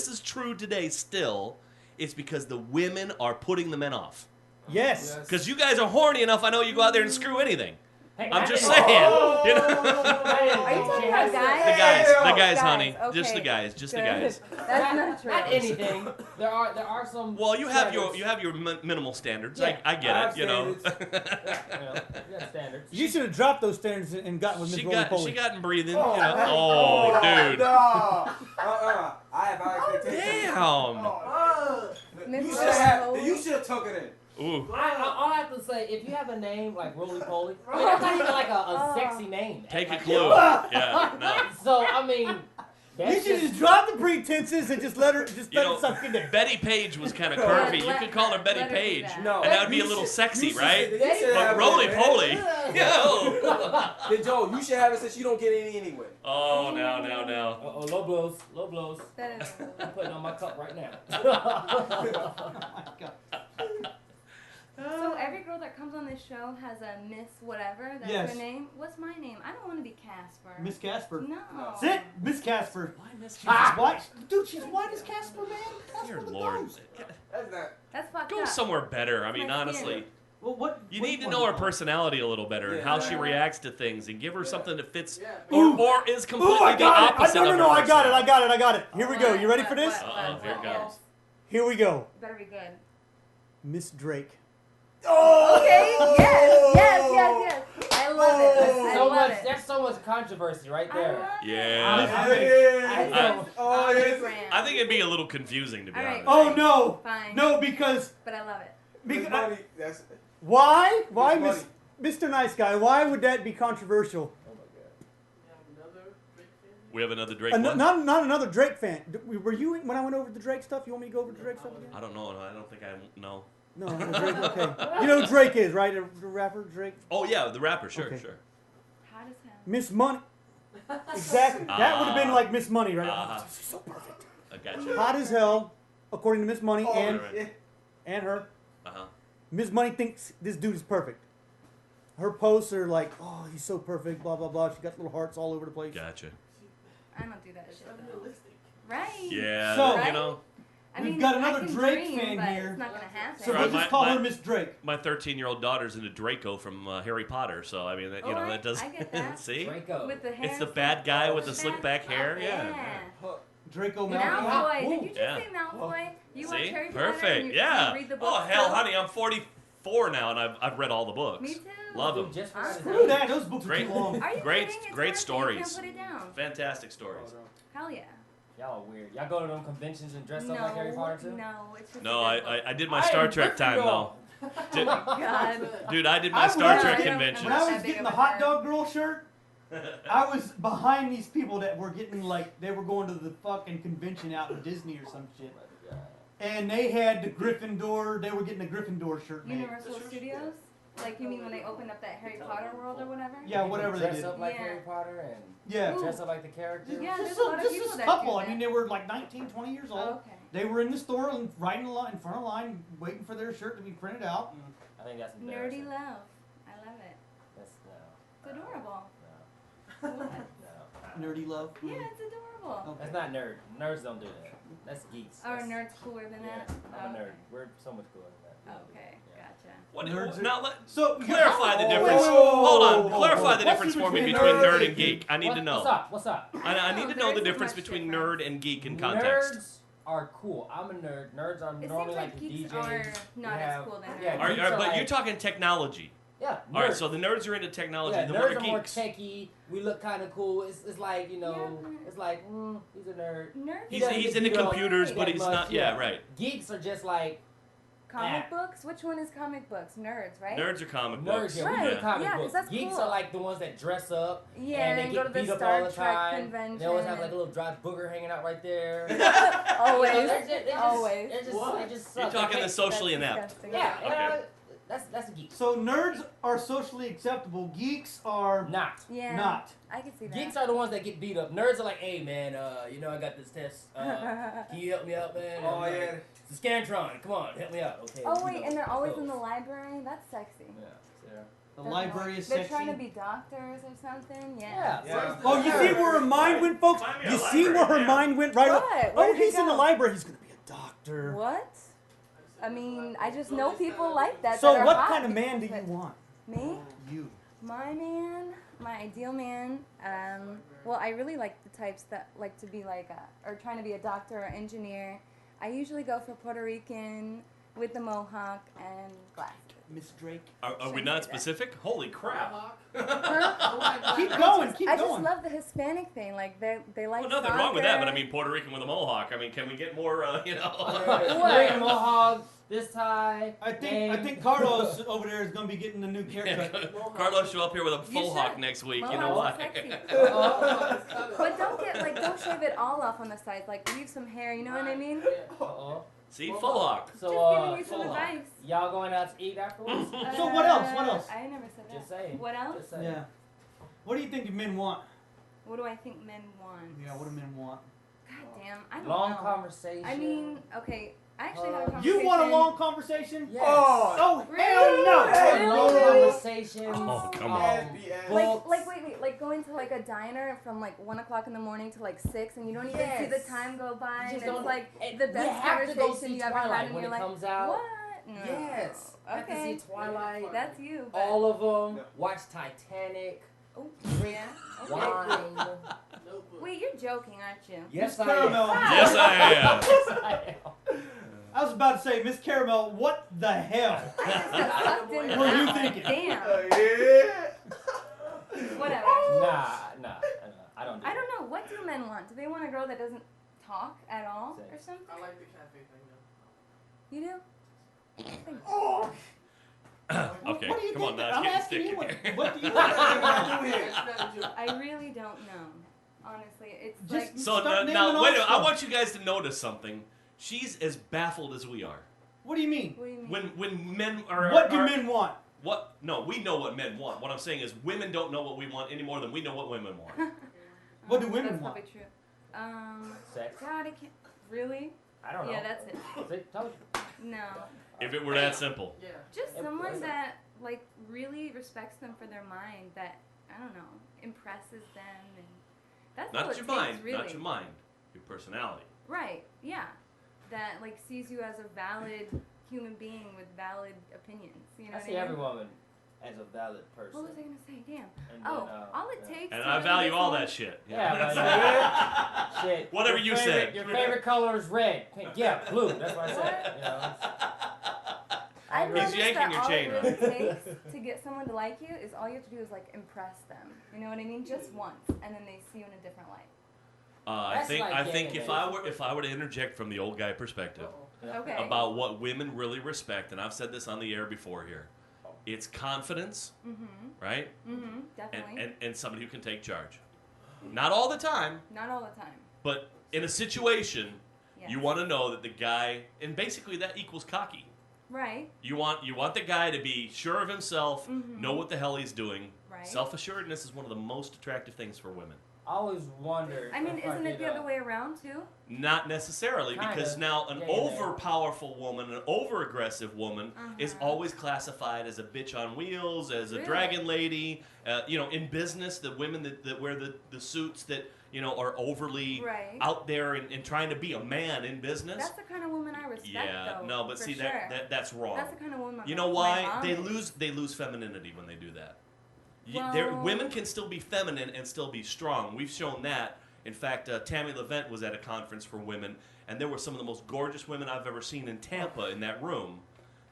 is true today still, it's because the women are putting the men off. Yes. Because you guys are horny enough, I know you go out there and screw anything. Hey, I'm I just didn't- saying. You know? Are you talking about guys? The guys, Guys, honey. Just the okay. guys, just the Good. guys. That's not true. Not anything. There are some. Well, you have standards. your minimal standards. Yeah, I get I it, have you know. We got standards. You should have dropped those standards and gotten with Miss she Roly Poly. got in breathing. Oh, you know. hey. Oh, dude. No. I have high expectations. Damn. You should have took it in. Ooh. All I have to say, if you have a name like Roly Poly, I mean, that's not even like a sexy name. Take a Like, clue. Yeah. No. So I mean, You that's should just drop the pretenses and just let You it know, suck in there. Betty Page was kind of curvy. You let could call her her- Betty let her do Page. that. No. And that would be a You little should- sexy, you should- right? you should But have roly it, poly. man. Yo. Then Joe, you should have it since you don't get any anyway. Oh, no. Oh, low blows, low blows. That is I'm putting it on my cup right now. So every girl that comes on this show has a Miss whatever. That's Yes. her name. What's my name? I don't want to be Casper. Miss Casper. No. Sit, Miss Casper. Why Miss She's white. Dude, she's white as Casper, man. Casper Dear the Lord. ghost. That's not. That's fucked Go up. somewhere better. I mean, My honestly. skin. Well, what? You what need to was know it her personality a little better and Yeah. how she reacts to things and give her something that fits Yeah. or is completely Ooh, I the got it. opposite No, of no, her I got it. personality. I got it. Here we go. You ready for this? What, Uh-oh, here it yes. goes. Here we go. Better be good. Miss Drake. Okay. Yes. I love it. I So love much. it. There's so much controversy right I there. love Yeah. Yeah. Oh, it. yes. Brand. I think it'd be a little confusing, to be All right. honest. Oh no. Fine. No, because But I love it. Miss Money, that's. why? Why, Miss Miss Mr. Nice Guy? Why would that be controversial? Oh my God. We have another Drake one? Not another Drake fan. Were you when I went over the Drake stuff? You want me to go over the Drake stuff again? I don't know. I don't think I know. No, Drake. Okay. You know who Drake is, right? The rapper Drake. Oh, yeah, the rapper. Sure, Okay. sure. Hot as hell. Miss Money. Exactly. That would have been like Miss Money, right? Uh-huh. Oh, she's so perfect. I got you. Hot as hell, according to Miss Money Oh, and yeah. her. Uh-huh. Miss Money thinks this dude is perfect. Her posts are like, oh, he's so perfect, blah, blah, blah. She got little hearts all over the place. Gotcha. I don't do that shit though. Right. Yeah, So- you know, I We've mean, got I another can Drake dream, fan but here. It's not gonna happen. So Right, we'll just my- call my- her Miss Drake. my 13-year-old daughter's into Draco from Harry Potter, so I mean, that, you know, that does. I get that. See, Draco. With the hair. it's the bad guy with the slick back hair. Yeah. Draco Malfoy. Malfoy. Did you just Yeah. say Malfoy? You watch See, Harry Potter and perfect. you Yeah. read the books Oh hell, too? honey, I'm 44 now, and I've read all the books. Me too. Love Dude, them. just Ah, for Screw that. Those books are Great. too long. Are you Great- kidding? It's great worth it. stories. You can't put it down. Fantastic stories. Hell yeah. Y'all are weird. Y'all go to them conventions and dress no, up like Harry Potter too? no, it's just No, a good I book. did my Star Trek time though. Dude, God. dude, I did I my was- Star yeah, Trek I don't- convention. When I was That big getting the of a hot nerd. dog girl shirt, I was behind these people that were getting like they were going to the fucking convention out in Disney or some shit, and they had the Gryffindor. They were getting a Gryffindor shirt made. Universal Studios? Like you mean when they opened up that Harry Potter world or whatever? Yeah, whatever they Dress did. up like Yeah. Harry Potter and Yeah, Ooh. dress up like the characters. Yeah, there's just a lot of just people this that couple. do I mean, that. they were like 19, 20 years old. Oh, okay. They were in the store and right in line, in front of line, waiting for their shirt to be printed out. And I think that's Nerdy embarrassing. love. I love it. That's It's adorable. No, What? no. nerdy love. Yeah, it's adorable. Okay. That's not nerd. Nerds don't do that. That's geeks. Are That's- nerds cooler than yeah, that? I'm a Oh, nerd. We're so much cooler than that. Okay, Yeah. gotcha. What, Nerds are- now let So clarify the Oh, difference. wait, wait, wait, Hold on, whoa, whoa, clarify whoa. the What's difference the for me difference between between nerd nerd and geek. I need to What's know. up? What's up? I need to know There the isn't difference much between difference. nerd and geek in context. Nerds are cool. I'm a nerd. Nerds are It normally seems like the geeks DJs. are not We as have- cool than yeah, nerds. Are, geeks are, are but like- you're talking technology. Yeah. All right, nerds. so the nerds are into technology. Yeah, the nerds more are more geeks. techie. We look kind of cool. It's like, you know, Yeah. it's like, he's a nerd. Nerds He He's, are doesn't he's get into beat up computers, that but he's much, not. Yeah, right. Geeks are just like comic books. Which one is comic books? Nerds, right? Nerds are comic nerds. books. Yeah, we Right. do comic Yeah, 'cause books. that's Geeks cool. are like the ones that dress up. Yeah, and they and get go to the beat up Star all the Trek time. convention. They always have like a little dry booger hanging out right there. Always. They're Always. They just You're suck. talking They the socially That's inept. disgusting. Yeah, Okay. that's a geek. So nerds are socially acceptable. Geeks are Not. Yeah. not. I can see that. Geeks are the ones that get beat up. Nerds are like, hey man, you know I got this test. Can you help me out, man? Oh, I'm like, yeah. It's a Scantron. Come on, help me out. Okay. Oh you wait, know, and they're always in the close. library. That's sexy. Yeah. Yeah. The They're library all- is They're sexy. trying to be doctors or something. Yeah. Yeah. Oh, you see where her mind went, folks? Find me a You see library, where her yeah. mind went right What? away? Where Oh, did it he's in the go? library. He's going to be a doctor. What? I mean, I just know people like that. So that are what hot kind of man do because you of it. want? Me? You. My man, my ideal man. Well, I really like the types that like to be like or trying to be a doctor or engineer. I usually go for Puerto Rican with the mohawk and glasses. Miss Drake. Are we Shouldn't not say that. specific? Holy crap! Huh? Keep going. Keep I just going. love the Hispanic thing. Like they like. Well, nothing wrong with that, but I soccer. mean Puerto Rican with a mohawk. I mean, can we get more? You know. What? Mohawk, this tie. I name. think Carlos over there is going to be getting a new haircut. Carlos show up here with a You full hawk should. next week. You Mohawks know are why? sexy. Uh-oh. But don't shave it all off on the sides. Like leave some hair. You know what I mean? Uh-oh. See, full hawk. So, Just giving you some full hawk. advice. Y'all going out to eat afterwards? So what else? What else? I never said that. Just saying. What else? Just saying. Yeah. What do you think men want? What do I think men want? Yeah, what do men want? God damn, I don't Long know. conversation. I mean, okay, I actually had a You conversation. You want a long conversation? Yes. Oh, Really? hell no! Really? Long conversations. Oh, come on. Wait, like going to like a diner from like 1 o'clock in the morning to like 6, and you don't even see the Yes. time go by, You and just it's don't- like and the we best have to go conversation see you ever had, Twilight and when you're it like, comes out. what? No. Yes. I have to Okay. see Twilight. That's you. But, All of them. No. Watch Titanic. oh, Drink yeah. Okay. wine. Wait, you're joking, aren't you? Yes, Miss I am. Caramel. Yes, I am. Yes, I am. I was about to say, Miss Caramel, what the hell? I just got sucked in What were you that. thinking? Damn. Yeah. Whatever. Nah. I don't do I don't know. What do men want? Do they want a girl that doesn't talk at all or something? I like the cafe thing though. You do? Oh, Okay, what do you come on think? now. I'm It's asking getting you. What, sticky. what do you What are think? you doing here? It's not a joke. I really don't know. Honestly, it's Just- like So Start now, naming now off wait a minute. I stuff. want you guys to notice something. She's as baffled as we are. What do you mean? what do you mean? When men are. What do are- men want? What? No, we know what men want. What I'm saying is women don't know what we want any more than we know what women want. What do women That's want? probably true. Sex. God, I can't. Really? I don't know. Yeah, that's it. See, told you. No. If it were that simple. Yeah. Just Yep, someone that's it. that like really respects them for their mind. That I don't know impresses them, and that's all Not it your takes, mind, really. not your mind, your personality. Right. Yeah. That like sees you as a valid human being with valid opinions. You know I what see I mean? every woman as a valid person. What was I gonna say? Damn. And Oh, then, all it yeah. takes. And to I really value get all someone- that shit. Yeah, but shit. Whatever your you favorite, said. Your favorite color is red. Pink. Yeah, blue. That's what I said. You know. I've He's noticed yanking that your all chain, it really takes to get someone to like you is all you have to do is like impress them. You know what I mean? Just once, and then they see you in a different light. I That's think like I think dating, if I were to interject from the old guy perspective Yeah. Okay. about what women really respect, and I've said this on the air before here, it's confidence, right? Definitely. And somebody who can take charge. Not all the time, Not all the time. but in a situation, Yes. you want to know that the guy, and basically that equals cocky. Right. You want the guy to be sure of himself, know what the hell he's doing. Right. Self-assuredness is one of the most attractive things for women. I always wondered. I mean, if I isn't it could, the other way around too? Not necessarily, Kind because of. now an Yeah, yeah, yeah. over-powerful woman, an over-aggressive woman, is always classified as a bitch on wheels, as a Really? dragon lady. In business, the women that wear the suits that are overly Right. out there and trying to be a man in business. That's the kind of woman I respect. Yeah, though, no, but for see sure. that's wrong. That's the kind of woman. You know my why? mom They is. lose femininity when they do that. Well- Women can still be feminine and still be strong. We've shown that. In fact, Tammy Levent was at a conference for women, and there were some of the most gorgeous women I've ever seen in Tampa in that room,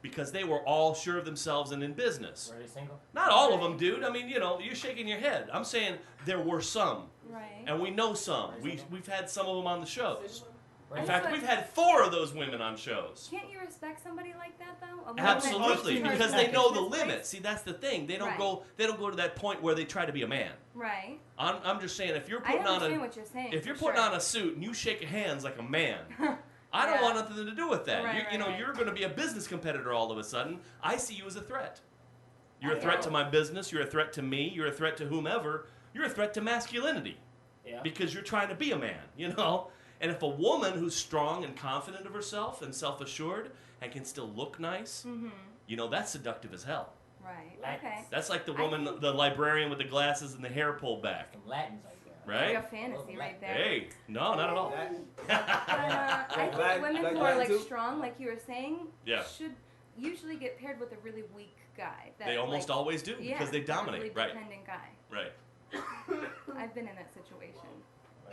because they were all sure of themselves and in business. Were they single? Not all of them, dude. I mean, you're shaking your head. I'm saying there were some, Right. and we know some. We've had some of them on the shows. Were In they fact, But- we've had 4 of those women on shows. Can't you respect somebody like that though? A woman that Absolutely, charges because they know the business limit. rates? See, that's the thing. They don't Right. go. They don't go to that point where they try to be a man. Right. I'm just saying, if you're I putting on understand what you're saying. if you're for putting sure. on a suit and you shake hands like a man, I don't Yeah. want nothing to do with that. Right, right. You're going to be a business competitor all of a sudden. I see you as a threat. You're a I threat know. to my business. You're a threat to me. You're a threat to whomever. You're a threat to masculinity Yeah. because you're trying to be a man. And if a woman who's strong and confident of herself and self-assured and can still look nice, that's seductive as hell. Right. Like- Okay. That's like the I woman, think- the librarian with the glasses and the hair pulled back, Some Latins like that. right? Real fantasy right there. Hey, no, not at all. But I think Black- women black who are guy like too? strong, like you were saying, Yeah. should usually get paired with a really weak guy. That, They almost like, always do yeah, because they a dominate, really right? dependent guy. Right. I've been in that situation.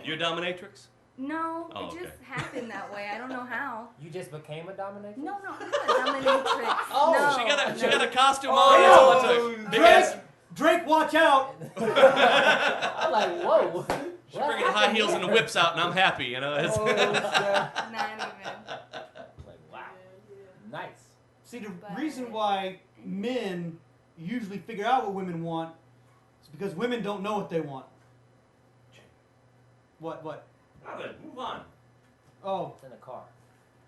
You a dominatrix? No, Oh, it okay. just happened that way. I don't know how. You just became a dominatrix? No, I'm not a dominatrix. Oh, no, She got a costume Oh, on. That's all it took. Big Drake, ass- Drake, watch out! I'm like, whoa. She's bringing the high heels and the whips out, and I'm happy. It's Not even. Like, wow. Nice. See, the But- reason why men usually figure out what women want is because women don't know what they want. What? All right, move on. Oh, It's in the car.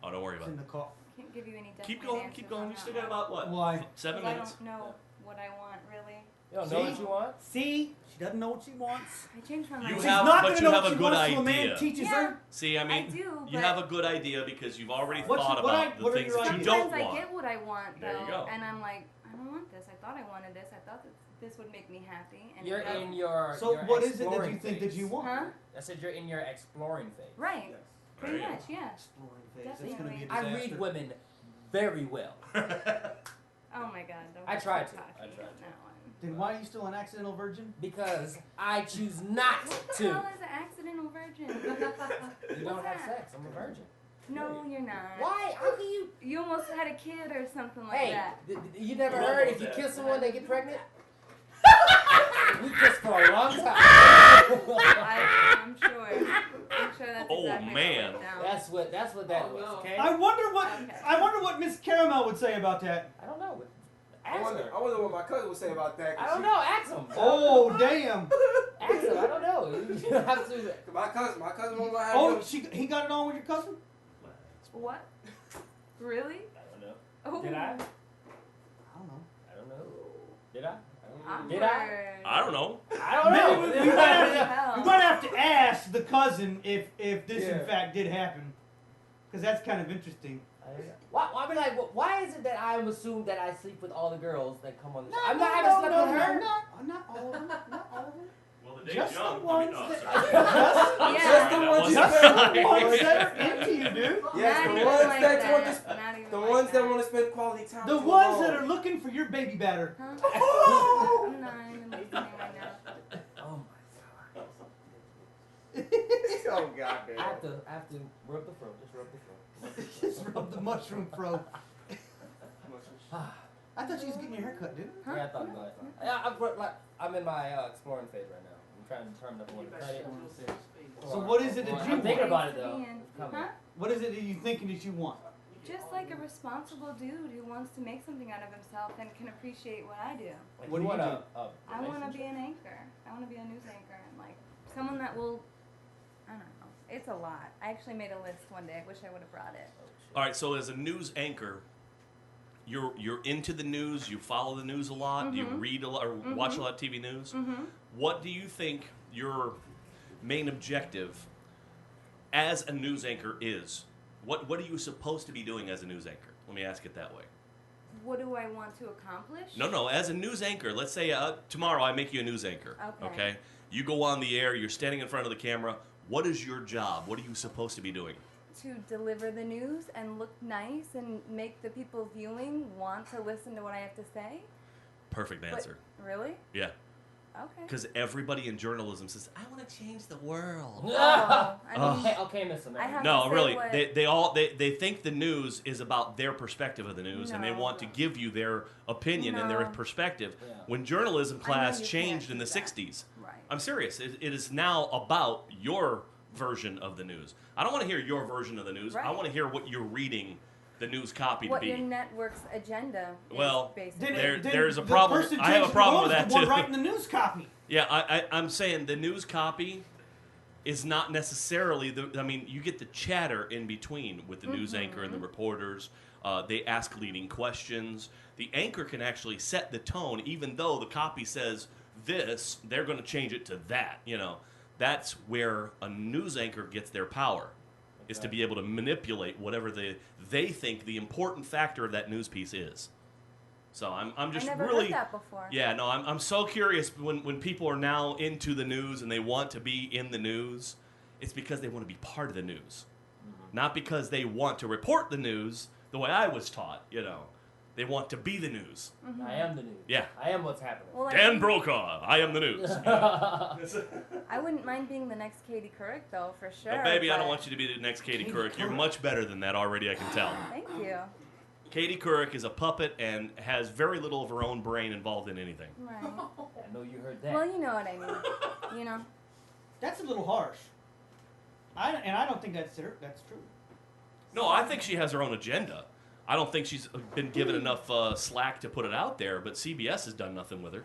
Oh, don't worry it's about in it. the car. Can't give you any definite Keep going, answers keep on going. You that still got one. about what? Why? 7 'Cause minutes. I don't know what I want really. You don't know See? what you want? See, she doesn't know what she wants. I changed my mind. You She's have- not but gonna you know have what a she good wants till a man idea. teaches Yeah. her. See, I mean, I do, you but have a good idea because you've already What's- thought what about I- what the are things your that you ideas? don't sometimes I want. get what I want There though, you go. and I'm like, I don't want this. I thought I wanted this. I thought that this would make me happy. And You're it doesn't. in your So your what is it that exploring you think that phase. you want? Huh? I said you're in your exploring phase. Right. Pretty Right. much, yeah. Exploring phase. That's gonna be a Definitely. I disaster. read women very well. Oh my God. Don't I get tried so to. cocky I tried on to. that one. Then why are you still an accidental virgin? Because I choose not What the to. hell is an accidental virgin? You don't What's have that? sex. I'm a virgin. No, you're not. Why? How can you? You almost had a kid or something like Hey, that. you never We're heard almost if you there. kiss someone, they get pregnant? We kissed for a long time. I'm sure. I'm sure that's Oh, exactly man. what went down. That's what that Oh, was. no. Okay. I wonder what Okay. Miss Caramel would say about that. I don't know. I Ask wonder, her. I wonder what my cousin would say about that. 'cause I don't know. Ask him. Oh damn! Ask him. I don't know. You have to. My cousin won't know how Oh, to do he got it on with your cousin? What? Really? I don't know. Oh. Did I? I don't know. I don't know. Did I? I don't Awkward. Did I? I don't know. I don't know. Maybe we might have to ask the cousin if this in fact did happen, because that's kind of interesting. Why, I mean, like, why is it that I'm assumed that I sleep with all the girls that come on the show? I haven't slept with her. Not all of them. Not all of them. Well, the day's Just the young. ones I mean, that. sorry. Yeah. That wasn't Just the nice. ones that are into you, dude. Yes, Not the even ones like that that. want to Not even the like ones that that. want to spend quality time. The too ones long. that are looking for your baby batter. Huh? Oh! I'm not even listening right now. Oh my god. Oh god, man. I have to rub the fro. Just rub the fro. Just rub the mushroom fro. I thought you was getting your hair cut, dude. Huh? Yeah, I thought about it. Yeah, I'm in my exploring phase right now. I'm trying to determine if I want to cut it. So what is it that you I'm thinking want? about it though. Ian. It's coming. Huh? What is it that you thinking that you want? Just like a responsible dude who wants to make something out of himself and can appreciate what I do. Like, What you do you want do? I want to be an anchor. I want to be a news anchor and like someone that will. I don't know. It's a lot. I actually made a list one day. I wish I would have brought it. All right, so as a news anchor, you're into the news. You follow the news a lot. You read a lot or watch a lot of TV news. What do you think your main objective as a news anchor is? What are you supposed to be doing as a news anchor? Let me ask it that way. What do I want to accomplish? No. As a news anchor, let's say tomorrow I make you a news anchor. Okay. You go on the air. You're standing in front of the camera. What is your job? What are you supposed to be doing? To deliver the news and look nice and make the people viewing want to listen to what I have to say. Perfect But- answer. Really? Yeah. Okay. Because everybody in journalism says, "I want to change the world." Oh, I mean, Okay, Miss I America. have No, to say really, what- they think the news is about their perspective of the news, and they No. want to give you their opinion and their No. perspective. Yeah. When journalism I know class you changed can't in the do that. '60s, Right. I'm serious. It is now about your version of the news. I don't want to hear your version of the news. I Right. want to hear what you're reading the news copy What to your be. network's agenda Well, is, basically. There's a problem. I have a problem with that The one too. writing the news copy. Yeah, I'm saying the news copy is not necessarily I mean, you get the chatter in between with the news anchor and the reporters. They ask leading questions. The anchor can actually set the tone, even though the copy says this, they're going to change it to that. That's where a news anchor gets their power, is to be able to manipulate whatever they think the important factor of that news piece is. So I'm just I never really heard that before. yeah, no, I'm so curious when people are now into the news and they want to be in the news, it's because they want to be part of the news. Not because they want to report the news the way I was taught, They want to be the news. I am the news. Yeah. I am what's happening. Well, I Dan think- Brokaw, I am the news. I wouldn't mind being the next Katie Couric, though, for sure. But baby, I don't but- want you to be the next Katie Katie Couric. You're Couric. much better than that already, I can tell. Thank you. Katie Couric is a puppet and has very little of her own brain involved in anything. Right. I know you heard that. Well, you know what I mean. You know. That's a little harsh. I don't think that's true. No, I think she has her own agenda. I don't think she's been given enough slack to put it out there, but CBS has done nothing with her.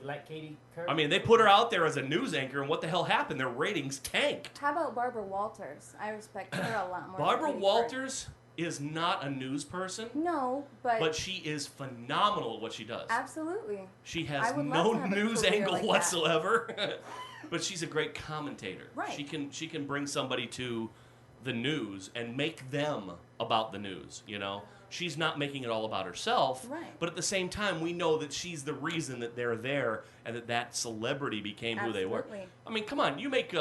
You like Katie Couric? I mean, they put her out there as a news anchor, and what the hell happened? Their ratings tanked. How about Barbara Walters? I respect her a lot more. than Barbara Katie Couric. Walters is not a news person, No, but she is phenomenal at what she does. absolutely. She I has would no love to have a news career angle like that. whatsoever, but she's a great commentator. Right. She can bring somebody to the news and make them about the news. She's not making it all about herself, Right. but at the same time, we know that she's the reason that they're there and that celebrity became who they were. Absolutely. I mean, come on, you make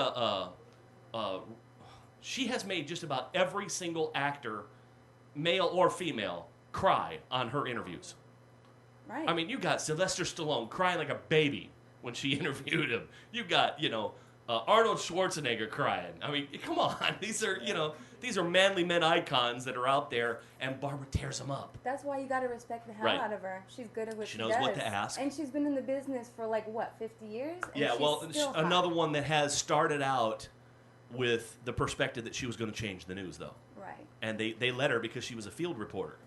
she has made just about every single actor, male or female, cry on her interviews. Right. I mean, you got Sylvester Stallone crying like a baby when she interviewed him. You got, Arnold Schwarzenegger crying. I mean, come on. These are manly men icons that are out there, and Barbara tears them up. That's why you got to respect the hell Right. out of her. She's good at what She she knows does. what to ask. And she's been in the business for 50 years? And Yeah, she's well, still hot. another one that has started out with the perspective that she was going to change the news, though. Right. And they let her because she was a field reporter.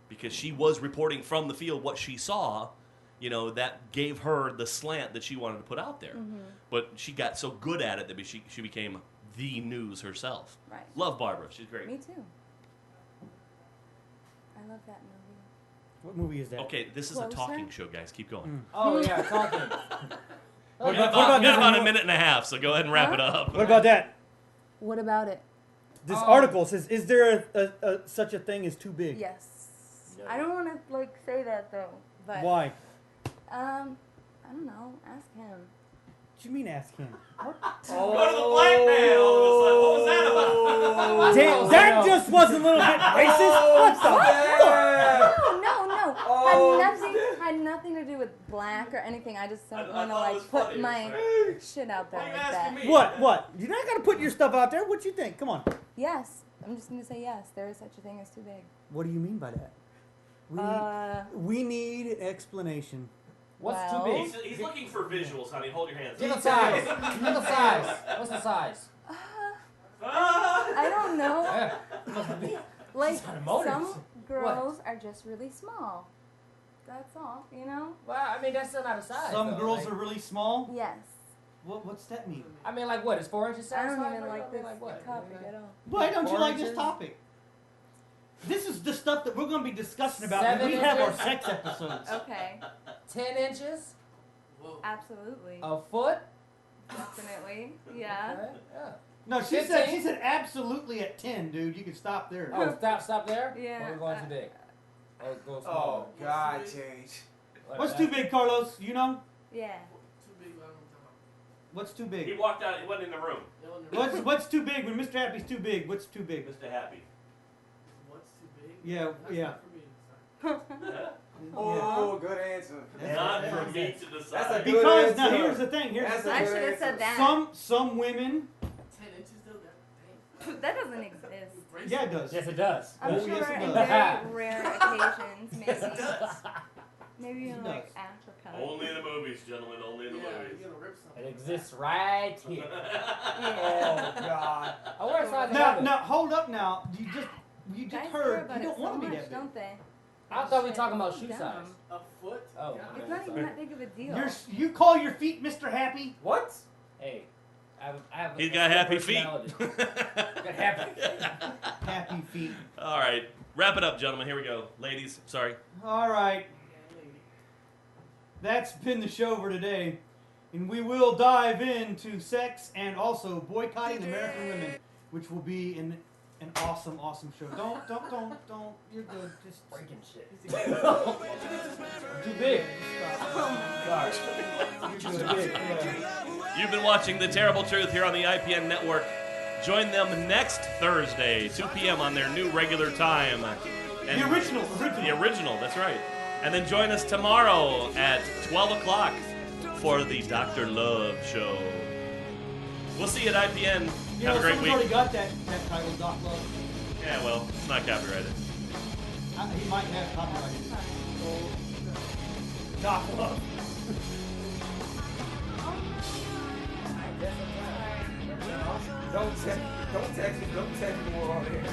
Because she was reporting from the field what she saw, that gave her the slant that she wanted to put out there. Mm-hmm. But she got so good at it that she became the news herself. Right. Love Barbara. She's great. Me too. I love that movie. What movie is that? Okay, this is a Closer? talking show, guys. Keep going. Oh yeah, talking. What We about- got this about one? a minute and a half, so go ahead and wrap it up. What about that? What about it? This Oh. article says, "Is there such a thing as too big?" Yes. I don't want to like say that though, but Why? I don't know. Ask him. What do you mean? Ask him. Go to the black man all of a sudden. What was that about? Damn, that just was a little bit racist. What the fuck? No. Had nothing to do with black or anything. I just don't want to thought it was like put funny, my right? shit out there Why are you like asking that. me? What? You're not gonna put your stuff out there. What you think? Come on. Yes, I'm just gonna say yes. There is such a thing as too big. What do you mean by that? We need an explanation. What's Well- too big? He's looking for visuals, honey. Hold your hands. Give the size. Give the size. What's the size? I don't know. Yeah. Must be. Like She's got emotions. some girls are just really small. That's all, you know. Well, I mean, that's still not a size. Some though. girls like, are really small. Yes. What's that mean? I mean, like what? Is 4 inches I size? don't even like this topic at all. Why don't you like this Oranges? topic? This is the stuff that we're going to be discussing about 7 when we have our inches? sex episodes. Okay. 10 inches? Absolutely. A foot? Definitely. Yeah. Okay, yeah. No, she 15? said absolutely at 10, dude. You can stop there. Oh, stop there? Yeah. Or we're going too big? Or go Oh, smaller? God, change. What's too big, Carlos? You know? Yeah. Too big, I don't know. What's too He big? walked out. He went in the room. What's too big? When Mr. Happy's too big, what's too big? Mr. Happy. What's too big? Yeah, That's yeah. not for me to decide. Oh, good answer. Not for me to decide. That's a good Because now answer. here's the thing. That's a I good should have answer. said that. Some women. 10 inches though? That, That doesn't exist. dang. Yeah, it does. Yes, it does. I'm Oh, sure yes, it in does. very rare occasions, maybe. Maybe Yes, in it like does. Africa. Only in the movies, gentlemen. Only in the Yeah, movies. you're gonna rip something. It exists right here. Yeah. Oh, God. I wear a size Now, 11. now, hold up. Now, you just Guys care heard. about You it don't so want to be much, that big. don't they? I thought we were Shit, talking about I'm shoe dumb. size. A foot? Oh, God. It's not even sorry. that big of a deal. You call your feet Mr. Happy? What? Hey, I have He's a got good happy feet. personality. Got happy feet. Happy feet. All right, wrap it up, gentlemen. Here we go, ladies. Sorry. All right. That's been the show for today. And we will dive into sex and also boycotting American women, which will be an awesome, awesome show. Don't. You're good. Just Breaking shit. too big. Sorry. You're good. Yeah. You've been watching The Terrible Truth here on the IPN Network. Join them next Thursday, 2 p.m. on their new regular time. And The original. The original, that's right. And then join us tomorrow at 12 o'clock for the Dr. Love Show. We'll see you at IPN. You Have know, a great someone's week. already got that title, Doc Love. Yeah, well, it's not copyrighted. He might have copyrighted it. Doc Love. Don't text me more on here.